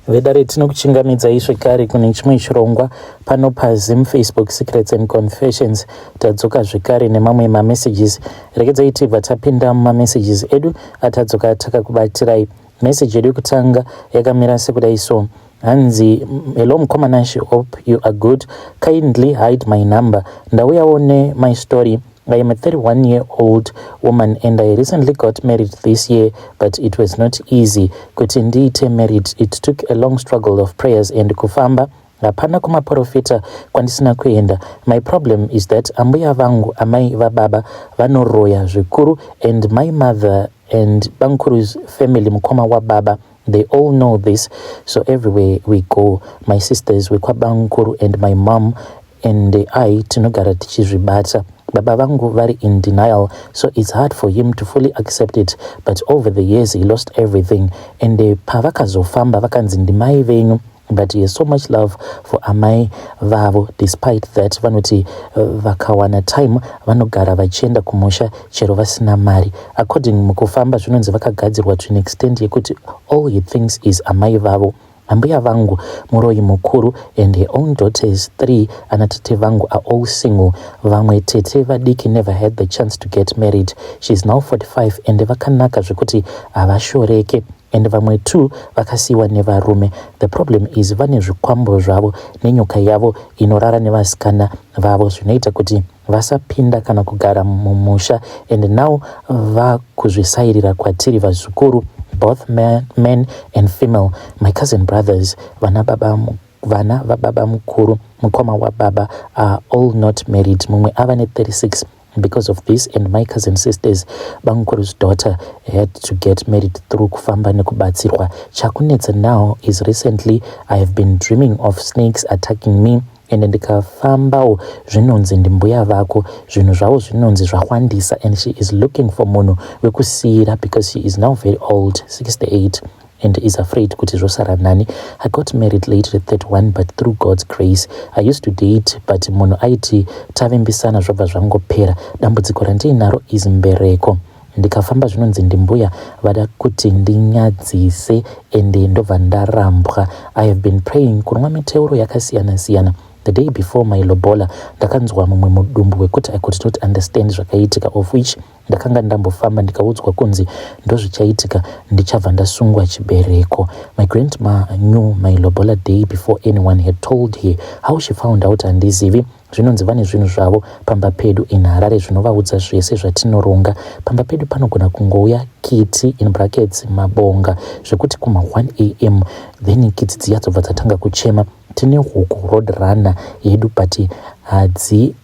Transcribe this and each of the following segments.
vedare tinokuchingamidzai zvekare kune chimwe chirongwa pano paZim Facebook Secrets and Confessions. Tadzoka zvekare nemamwe mamessages. Regedzai tibva tapinda mumamessages edu atadzoka takakubatirai. Message yedu yekutanga yakamira sekudai so. Hanzi, hello Mkomanashi, hope you are good. Kindly hide my number. Ndauyawo my story. I am a 31-year-old woman and I recently got married this year, but it was not easy. Kuti ndiite married, it took a long struggle of prayers and kufamba. Hapana kumaprofita kwandisina kuenda. My problem is that ambuya vangu amai vababa vanoroya zvikuru, and my mother and Bankuru's family mukoma wa baba, they all know this. So everywhere we go, my sisters wekwa Bankuru and my mom and I tinogara tichizvibata. Baba vangu very in denial, so it's hard for him to fully accept it. But over the years, he lost everything. And pavakazofamba vakanzi ndimai venyu, but he has so much love for amai vavo. Despite that, vanoti vakawana time vanogara vachienda kumusha chero vasina mari. According mukufamba zvinonzi vakagadzirwa to an extent yekuti all he thinks is amai vavo. Ambuya vangu muroi mukuru, and her own daughters 3 anatete vangu are all single. Vamwe tete vadiki never had the chance to get married. She's now 45 and vakanaka zvekuti avashoreke. And vamwe 2 vakasiwa nevarume. The problem is vane zvikwambo zvavo nenyoka yavo inorara nevasikana vavo zvinoita kuti vasapinda kana kugara mumusha. And now vakuzvisairira kwatiri vazukuru, both men and female. My cousin brothers, vana vababa mukuru, mukoma wa baba, are all not married. Mumwe avane 36. Because of this, and my cousin sisters, Bankuru's daughter had to get married through kufamba nekubatsirwa. Chakunetsa now is recently I have been dreaming of snakes attacking me, and ndikafambawo zvinonzi ndimbuya vako, zvinhu zvavo zvinonzi zvawandisa, and she is looking for munhu wekusiyira because she is now very old, 68, and is afraid kuti zvosara nani. I got married late at 31, but through God's grace. I used to date, but munhu aiti tavimbisana zvobva zvangopera. Dambudziko randinaro is mbereko. Ndikafamba zvinonzi ndimbuya vada kuti ndinyadzise, ende ndobva ndarambwa. I have been praying kunwa miteuro yakasiyana siyana. The day before my lobola, ndakanzwa mumwe mudumbu wekuti I could not understand zvakaitika, of which ndakanga ndambofamba ndikaudzwa kunzi ndozvichaitika ndichabva ndasungwa chibereko. My grandma knew my lobola day before anyone had told her. How she found out handizivi. Zvinonzi vane zvinhu zvavo pamba pedu in Harare zvinovaudza zvese zvatinoronga. Pamba pedu panogona kungouya kiti in brackets mabonga zvekuti kuma 1 am then kiti dziya dzobva dzatanga kuchema. Tine huku road runner yedu, but hadzi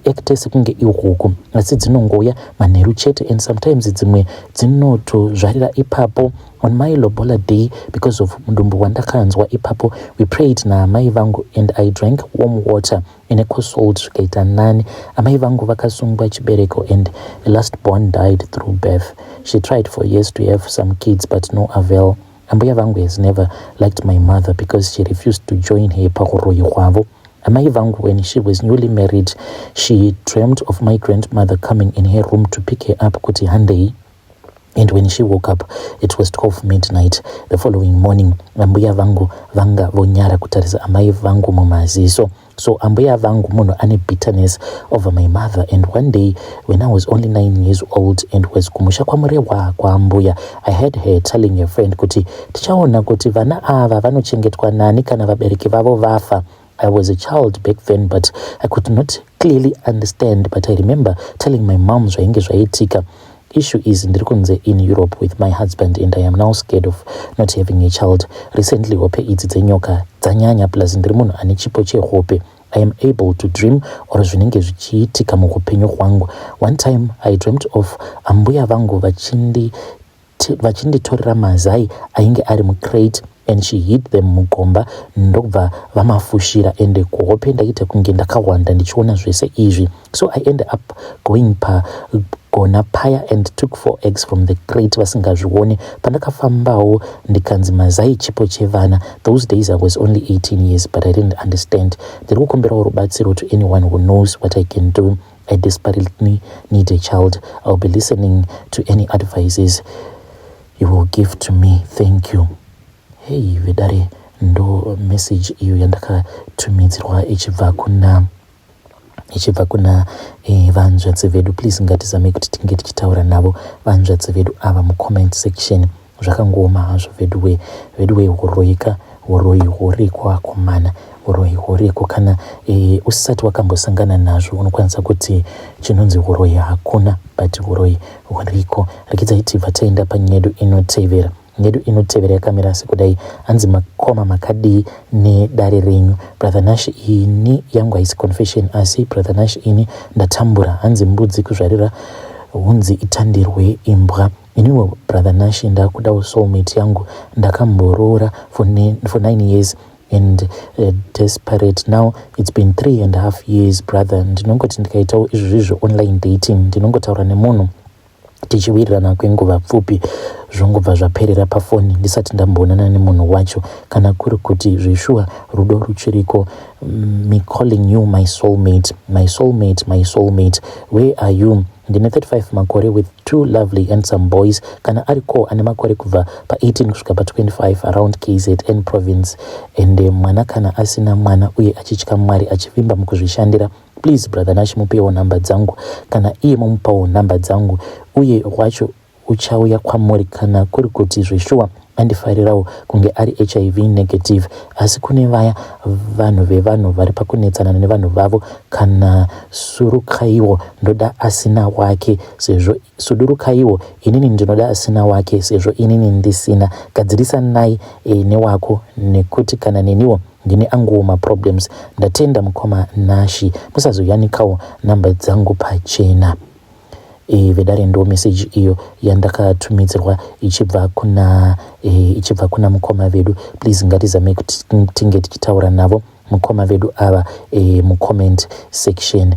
acte sekunge ihuku, asi dzinongouya manheru chete, and sometimes dzimwe dzinotozvarira ipapo. On my lobola day, because of mudumbu wandakanzwa ipapo, we prayed na amai vangu, and I drank warm water in a cold zvikaita nani. Amai vangu vakasungwa chibereko, and the last born died through birth. She tried for years to have some kids, but no avail. Ambuya vangu has never liked my mother because she refused to join her pakuroyi hwavo. Amai vangu, when she was newly married, she dreamt of my grandmother coming in her room to pick her up kuti handei. And when she woke up, it was 12 midnight. The following morning, ambuya vangu vanga vonyara kutarisa amai vangu mumaziso. So ambuya vangu munhu ane bitterness over my mother. And one day, when I was only 9 years old and was kumusha kwamurewa kwa ambuya, I heard her telling a friend kuti tichaona kuti vana ava vanochengetwa nani kana vabereki vavo vafa. I was a child back then, but I could not clearly understand. But I remember telling my mom zvainge zvaitika. Issue is ndirikunze in Europe with my husband, and I am now scared of not having a child. Recently, hope idzi dzenyoka dzanyanya, plus ndiri munhu ane chipo chehope. I am able to dream or zvinenge zvichiitika mukupenyu hwangu. One time I dreamt of ambuya vangu vachinditorera mazai ainge ari mucrate, and she hid them mugomba ndobva vamafushira, ende kuhope ndaita kunge ndakawanda ndichiona zvese izvi. So I ended up going gona paya and took 4 eggs from the crate vasingazvione. Pandakafambawo ndikanzi mazai chipo chevana. Those days I was only 18 years, but I didn't understand. Ndiri kukumbirawo rubatsiro to anyone who knows what I can do. I desperately need a child. I'll be listening to any advices you will give to me. Thank you. Hey vedare, ndo message iyo yandakatumidzirwa ichibva kuna vanzvadzi vedu. Please ngatizame kuti tinge tichitaura navo vanzvadzi vedu ava mucomment section. Zvakangoma hazvo vedu horoika horikwa kumana horiko kana usati wakambosangana nazvo unokwanisa kuti chinonzi horoi hakuna, but horoi horiko. Rekidzai tibva taenda panyedu inotevera. Nyedu inotevera yakamira sekudai. Hanzi makoma makadii nedare renyu. Brother Nash, ini yangu haisi confession asi Brother Nash ini ndatambura. Hanzi mbudzi kuzvarira hunzi itandirwe imbwa. Iniwo Brother Nash ndakudawo soulmate yangu ndakamborora for 9 years and desperate. Now it's been 3.5 years brother. Ndinongoti ndikaitawo izvozvo online dating, ndinongotaura nemunhu tichiwirirana kwenguva pfupi zvongobva zvaperera pafoni ndisati ndamboonana nemunhu wacho, kana kuri kuti zvishua rudo ruchiriko. Me calling you my soulmate, where are you? Ndine 35 makore with 2 lovely handsome boys. Kana ariko ane makore kubva pa18 kusvika pa25 around KZN province. And mwana kana asina mwana uye achitya Mwari achivimba mukuzvishandira, please Brother Nash mupewo namba dzangu kana iye mumupawo namba dzangu, uye wacho uchauya kwamuri kana kuri kuti zvishua andifarirawo kunge ari HIV negative. Asi kune vaya vanhu vari pakunetsana nevanhu vavo, kana surukaiwo ndoda asina wake sezvo sudurukaiwo inini ndinoda asina wake sezvo inini ndisina. Gadzirisa nai newako nekuti kana neniwo ndine anguwo maproblems. Ndatenda mukoma Nashi, musazoyanikawo namba dzangu pachena. Vedare ndo message iyo yandakatumidzirwa ichibva kuna mukoma vedu. Please ngatizame kuti tinge tichitaura navo mukoma vedu ava mucomment section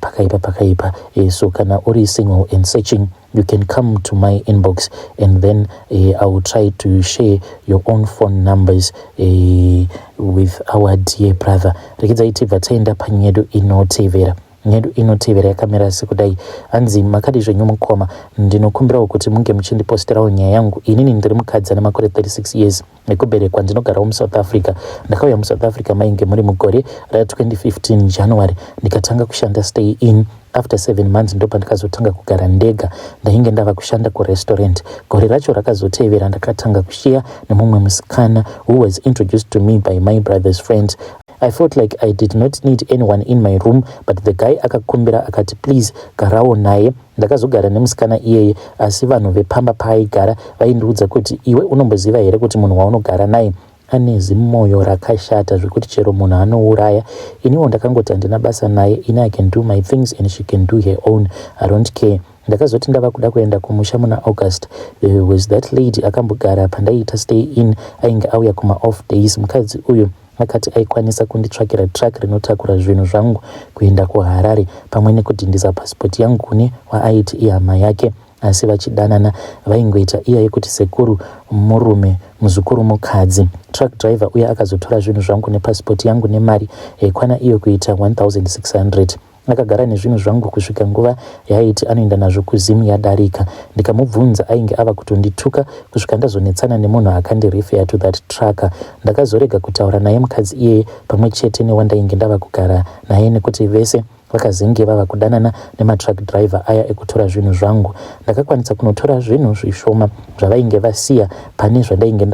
pakaipa. So kana uri single and searching, you can come to my inbox and then I will try to share your own phone numbers with our dear brother. Rekidzai tibva taenda panyedu inotevera. Nyedu inotevera yakamira sekudai. Hanzi makadi zvenyu mukoma, ndinokumbirawo kuti munge muchindiposterawo nyaya yangu. Inini ndiri mukadzi ane makore 36 years nekuberekwa. Ndinogarawo muSouth Africa. Ndakauya muSouth Africa mainge muri mugore ra2015 January. Ndikatanga kushanda stay in. After 7 months ndo pandikazotanga kugara ndega. Ndainge ndava kushanda kurestaurant. Gore racho rakazotevera ndakatanga kushare nemumwe musikana who was introduced to me by my brother's friend. I felt like I did not need anyone in my room, but the guy akakumbira akati please garawo naye. Ndakazogara nemusikana iyeye, asi vanhu vepamba paaigara vaindiudza kuti iwe unomboziva here kuti munhu waunogara naye ane zimoyo rakashata zvekuti chero munhu anouraya. Iniwo ndakangoti handina basa naye, ini I can do my things and she can do her own, I don't care. Ndakazoti ndava kuda kuenda kumusha muna August. There was that lady akambogara pandaiita stay in, ainge auya kuma off days. Mukadzi uyu akati aikwanisa kunditsvakira track rinotakura zvinhu zvangu kuenda kuHarare, pamwe nekudhindisa passport yangu kune waaiti ihama yake. Asi vachidanana vaingoita iya yekuti sekuru murume muzukuru mukadzi. Truck driver uye akazotora zvinhu zvangu nepassport yangu nemari yaikwana iyo kuita 1600. Akagara nezvinhu zvangu kusvika nguva yaiti anoenda nazvo kuZimu yadarika. Ndikamubvunza ainge ava kutondituka kusvika ndazonetsana nemunhu akandirefera to that tracker. Ndakazorega kutaura naye mukadzi iyeye pamwe chete newandainge ndava kugara naye nekuti vese vakazenge vava kudanana nematruck driver aya ekutora zvinhu zvangu. Ndakakwanisa kunotora zvinhu zvishoma zvavainge vasiya pane zvandainge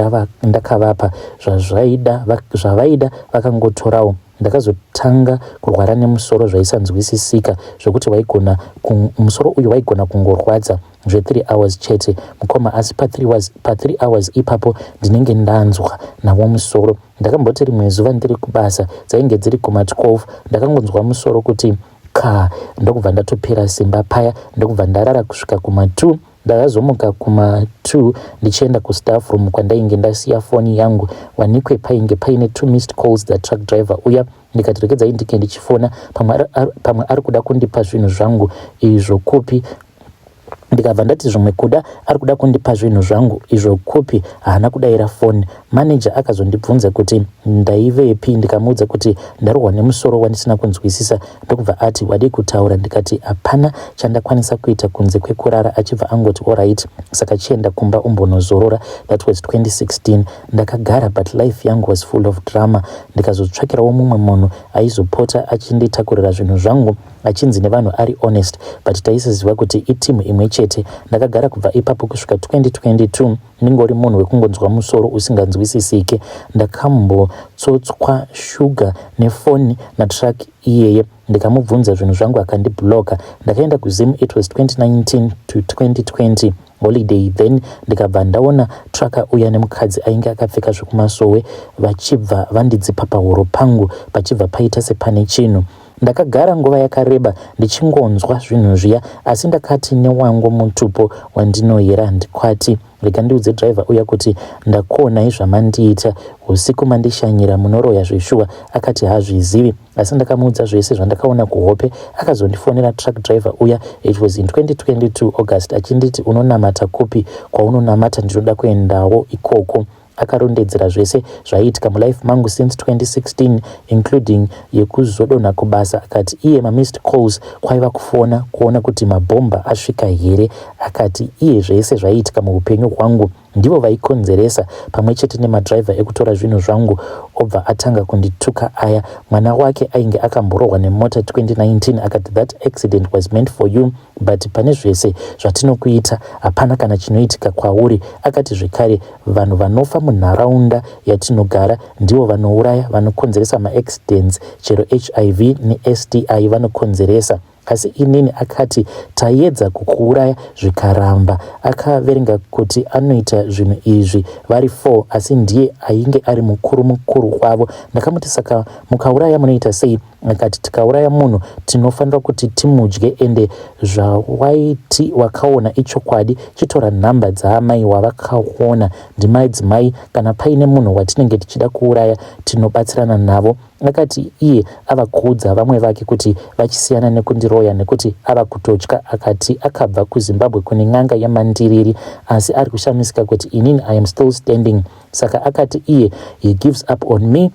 ndakavapa. Zvavaida vakangotorawo. Ndakazotanga kurwara nemusoro zvaisanzwisisika zvokuti musoro uyu waigona kungorwadza 3 hours chete mukoma. Asi pa 3 hours ipapo ndinenge ndanzwa nawo musoro. Ndakamboti rimwe zuva ndiri kubasa dzainge dziri kuma 12 ndakangonzwa musoro kuti ndokubva ndatopera simba paya. Ndokubva ndarara kusvika kuma 2. Ndakazomuka kuma 2 ndichienda kustaff room kwandainge ndasiya foni yangu. Wanikwe painge paine 2 missed calls that truck driver uya. Ndikati rekedza indike ndichifona pamwe ari kuda kundipa zvinhu zvangu izvo kopi ndikabva ndati zvimwe kuda ari kuda kundipa zvinhu zvangu izvo kupi haana kudayira foni. Manager akazondibvunza kuti ndaivepi, ndikamuudza kuti ndarohwa nemusoro wandisina kunzwisisa. Ndokubva ati wadi kutaura, ndikati hapana chandakwanisa kuita kunze kwekurara. Achibva angoti alright, saka chienda kumba umbonozorora. That was 2016. Ndakagara but life yangu was full of drama. Ndikazotsvakirawo mumwe munhu aizopota achinditakurira zvinhu zvangu achinzi nevanhu ari honest, but taisaziva kuti itimu imwe chete. Ndakagara kubva ipapo kusvika 2022 ndingori munhu wekungonzwa musoro usinganzwisisike. Ndakambotsotswa shuga nefoni natrack iyeye, ndikamubvunza zvinhu zvangu akandibloka. Ndakaenda kuZim, it was 2019 to 2020 holiday. Then ndikabva ndaona traka uya nemukadzi ainge akapfeka zvekumasowe vachibva vandidzipa pahuro pangu pachibva paita sepane chinhu. Ndakagara nguva yakareba ndichingonzwa zvinhu zviya, asi ndakati newangu mutupo wandinoyera ndikwati rega ndiudze driver uya kuti ndakuonai zvamandiita usiku mandishanyira munoroya zveshuwa. Akati hazvizivi, asi ndakamuudza zvese zvandakaona kuhope. Akazondifonera truck driver uya, it was in 2022 August, achinditi unonamata kupi? Kwaunonamata ndinoda kuendawo ikoko. Akarondedzera zvese zvaiitika mulife mangu since 2016 including yekuzodonha kubasa. Akati iye missed calls kwaiva kufona kuona kuti mabhomba asvika here. Akati iye zvese zvaiitika muupenyu hwangu ndivo vaikonzeresa, pamwe chete nemadriver ekutora zvinhu zvangu. Obva atanga kundituka aya. Mwana wake ainge akamborohwa nemota 2019. Akati that accident was meant for you, but pane zvese zvatinokuita hapana kana chinoitika kwauri. Akati zvekare vanhu vanofa munharaunda yatinogara ndivo vanouraya, vanokonzeresa maaccidents, chero HIV neSTI vanokonzeresa. Asi inini akati taedza kukuuraya zvikaramba. Akaverenga kuti anoita zvinhu izvi vari 4, asi ndiye ainge ari mukuru wavo. Ndakamuti saka mukauraya munoita sei? Akati tikauraya munhu tinofanira kuti timudye, ende zvawaiti wakaona ichokwadi. Chitora nhamba dzaamai wavakaona ndimaidzimai. Kana paine munhu watinenge tichida kuuraya tinobatsirana navo. Akati iye avakuudza vamwe vake kuti vachisiyana nekundiroya nekuti ava kutotya. Akati akabva kuZimbabwe kune n'anga yamandiriri, asi ari kushamisika kuti inini I am still standing. Saka akati iye he gives up on me.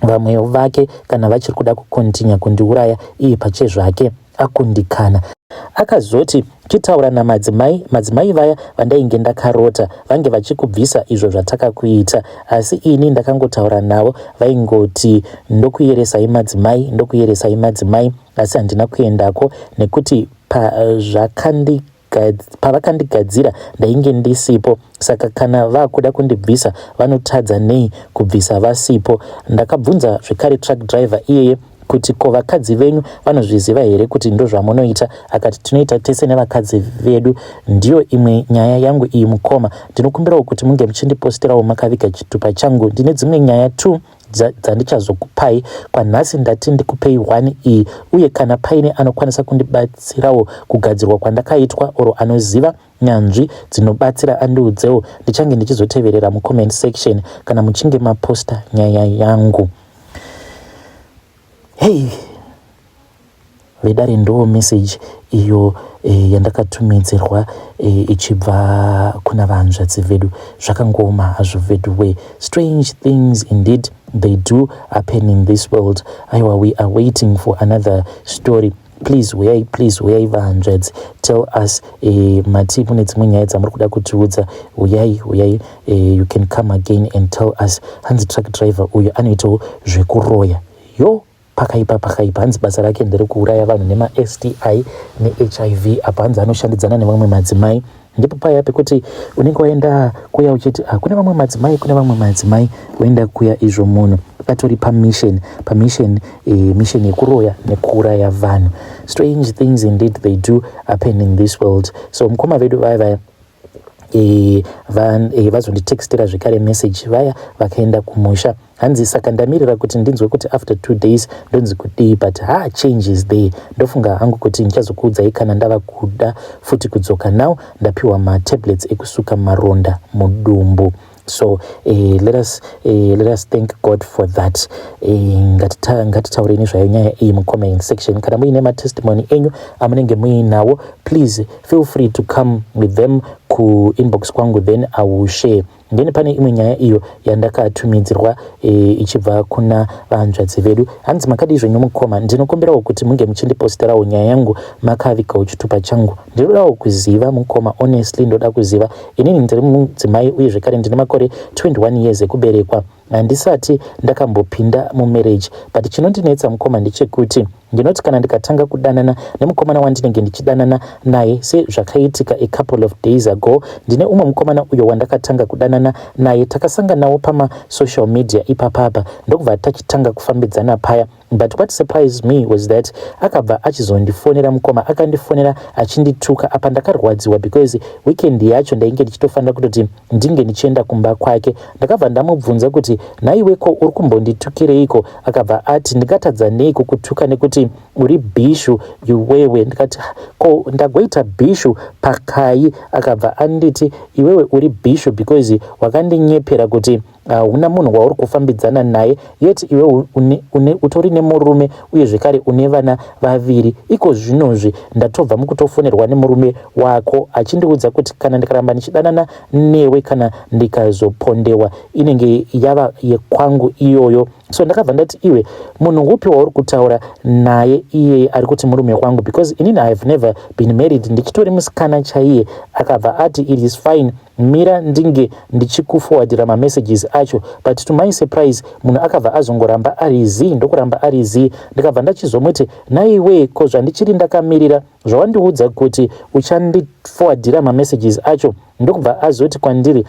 Vamwe vake kana vachiri kuda kukontinya kundiuraya, iye pache zvake akundikana. Akazoti chitaura namadzimai vaya vandainge ndakarota vange vachikubvisa izvo zvatakakuita, asi ini ndakangotaura navo vaingoti ndokuyeresai madzimai, asi handina kuendako nekuti pavakandigadzira ndainge ndisipo. Saka kana vakuda kundibvisa vanotadza nei kubvisa vasipo? Ndakabvunza zvekare truck driver iyeye kuti ko vakadzi venyu vanozviziva here kuti ndo zvamunoita? Akati tinoita tese nevakadzi vedu. Ndiyo imwe nyaya yangu iyi mukoma. Ndinokumbirawo kuti munge muchindipostirawo makaviga chitupa changu. Ndine dzimwe nyaya 2 dzandichazokupai. Kwanhasi ndati ndikupei 1 iyi, uye kana paine anokwanisa kundibatsirawo kugadzirwa kwandakaitwa oro anoziva nyanzvi dzinobatsira andiudzewo. Ndichange ndichizoteverera mucomment section kana muchinge maposta nyaya yangu. Hey, vedare ndo message iyo yandakatumidzirwa ichibva kuna vanzvadzi vedu. Zvakangoma hazvo vedu we. Strange things indeed they do happen in this world. Aiwa, we are waiting for another story. Please uyai vahanzvadzi, tell us mati mune dzimwe nyaya dzamuri kuda kutiudza. Uyai you can come again and tell us. Hanzi truck driver uyu anoitawo zvekuroya. Yo, pakaipa hanzi basa rake ndere kuuraya vanhu nemaSTI neHIV. Apa hanzi anoshandidzana nevamwe madzimai. Ndipo paya pekuti unenge waenda kuya uchiti kune vamwe madzimai woenda kuya izvo munhu akatori pamission mission yekuroya nekuuraya vanhu. Strange things indeed they do happen in this world. So mukoma vedu vaya vazonditextira zvekare message vaya vakaenda kumusha. Hanzi saka ndamirira kuti ndinzwe kuti after 2 days ndonzi kudii, but change is there. Ndofunga hangu kuti ndichazokuudzai kana ndava kuda futi kudzoka. Now ndapiwa matablets ekusuka maronda mudumbu. So let us thank God for that. Ngatitaureni zvayo nyaya iyi mucomment section. Kana muine matestimony enyu amunenge muinawo, please feel free to come with them ku inbox kwangu, then I will share. Ndeni pane imwe nyaya iyo yandakatumidzirwa ichibva kuna vanzvadzi vedu. Hanzi makadi zvenyu mukoma, ndinokumbirawo kuti munge muchindiposterawo nyaya yangu makavikawo chitupa changu. Ndinodawo kuziva mukoma, honestly ndoda kuziva. Inini ndiri mudzimai uye zvekare ndine makore 21 years ekuberekwa. Handisati ndakambopinda mumarriage, but chinondinetsa mukoma ndechekuti ndinoti kana ndikatanga kudanana nemukomana wandinenge ndichidanana naye sezvakaitika a couple of days ago. Ndine umwe mukomana uyo wandakatanga kudanana naye, takasanganawo social media ipapapa ndokubva tachitanga kufambidzana paya. But what surprised me was that akabva achizondifonera mukoma, akandifonera achindituka apa ndakarwadziwa because weekend yacho ndainge ndichitofanira kutoti ndinge ndichienda kumba kwake. Ndakabva ndamubvunza kuti naiweko uri kumbonditukireiko? Akabva ati ndingatadza neiko kutuka nekuti uri bhishu iwewe. Ndikati ko ndagoita bhishu pakai? Akabva anditi iwewe uri bhishu because wakandinyepera kuti una munhu wauri kufambidzana naye, yet iwe utori nemurume uye zvekare une vana vaviri. Iko zvinozvi ndatobva mukutofonerwa nemurume wako achindiudza kuti kana ndikaramba ndichidanana newe kana ndikazopondewa inenge yava yekwangu iyoyo. So ndakabva ndati iwe munhu upi wauri kutaura naye iye ari kuti murume wangu, because inini I have never been married, ndichitori musikana chaiye. Akabva ati it is fine, mira ndinge ndichikuforwardira mamessages acho. But to my surprise munhu akabva azongoramba ari zi, ndokuramba ari zi. Ndikabva ndachizomuti naiwe ko zvandichiri ndakamirira zvawandiudza kuti uchandiforwardira mamessages acho. Ndokubva azoti kwandiri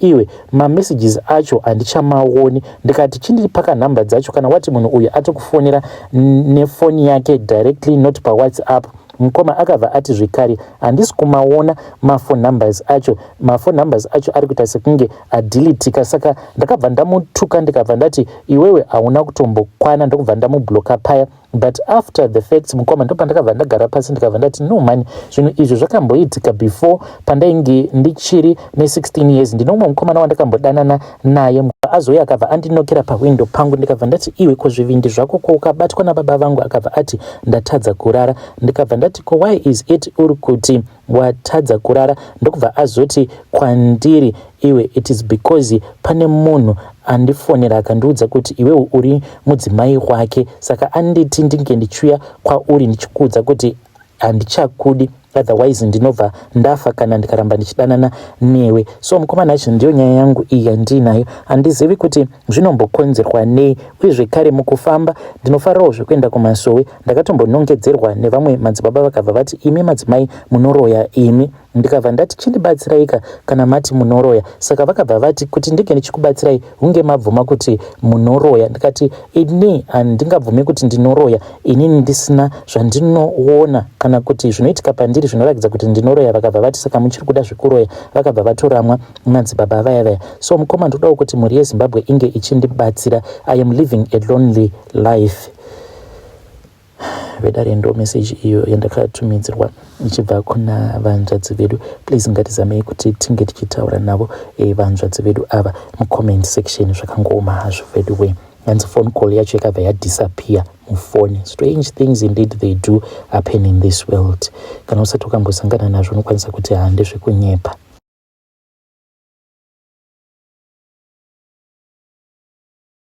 iwe mamessages acho handichamaoni. Ndikati chindipaka nhamba dzacho kana wati munhu uyu atokufonera nefoni yake directly, not pa WhatsApp. Mukoma akabva ati zvekare handisi kumaona mafone numbers acho. Mafone numbers acho ari kuita sekunge adilitika. Saka ndakabva ndamutuka ndikabva ndati iwewe hauna kutombokwana, ndokubva ndamubloka paya. But after the fact mukoma ndo pandakabva ndagara pasi ndikabva ndati no man, zvinhu izvi zvakamboitika before pandainge ndichiri ne16 years. Ndinomwe mukomana wandakambodanana naye azouya akabva andinokera pawindow pangu. Ndikabva ndati iwe ko zvivindi zvako ko ukabatwa nababa vangu? Akabva ati ndatadza kurara. Ndikabva ndati ko why is it uri kuti watadza kurara? Ndokubva azoti kwandiri iwe it is because pane munhu andifonera akandiudza kuti iwewe uri mudzimai wake, saka anditi ndinge ndichiuya kwauri ndichikuudza kuti handichakudi, otherwise ndinobva ndafa kana ndikaramba ndichidanana newe. So mukomana acho ndiyo nyaya yangu iyi yandinayo. Handizivi kuti zvinombokonzerwa nei, uye zvekare mukufamba ndinofarirawo zvekuenda kumasowe. Ndakatombonongedzerwa nevamwe madzibaba vakabva vati imi madzimai munoroya imi. Ndikabva ndati chindibatsiraika kana mati munoroya. Saka vakabva vati kuti ndinge ndichikubatsirai hunge mabvuma kuti munoroya. Ndikati ini handingabvumi kuti ndinoroya inini ndisina zvandinoona kana kuti zvinoitika pandiri zvinoratidza kuti ndinoroya. Vakabva vati saka muchiri kuda zvekuroya. Vakabva vatoramwa madzibaba vaya. So mukoma ndodawo kuti mhuri yeZimbabwe inge ichindibatsira. I am living a lonely life. Vedare ndo message iyo yandakatumidzirwa ichibva kuna vanzvadzi vedu. Please ngatizamei kuti tinge tichitaura navo vanzvadzi vedu ava mucomment section. Zvakangooma hazvo vedu we. Hanzi phone call yacho yakabva yadisappear mufoni. Strange things indeed they do happen in this world. Kana usati wakambosangana nazvo unokwanisa kuti ndezvekunyepa.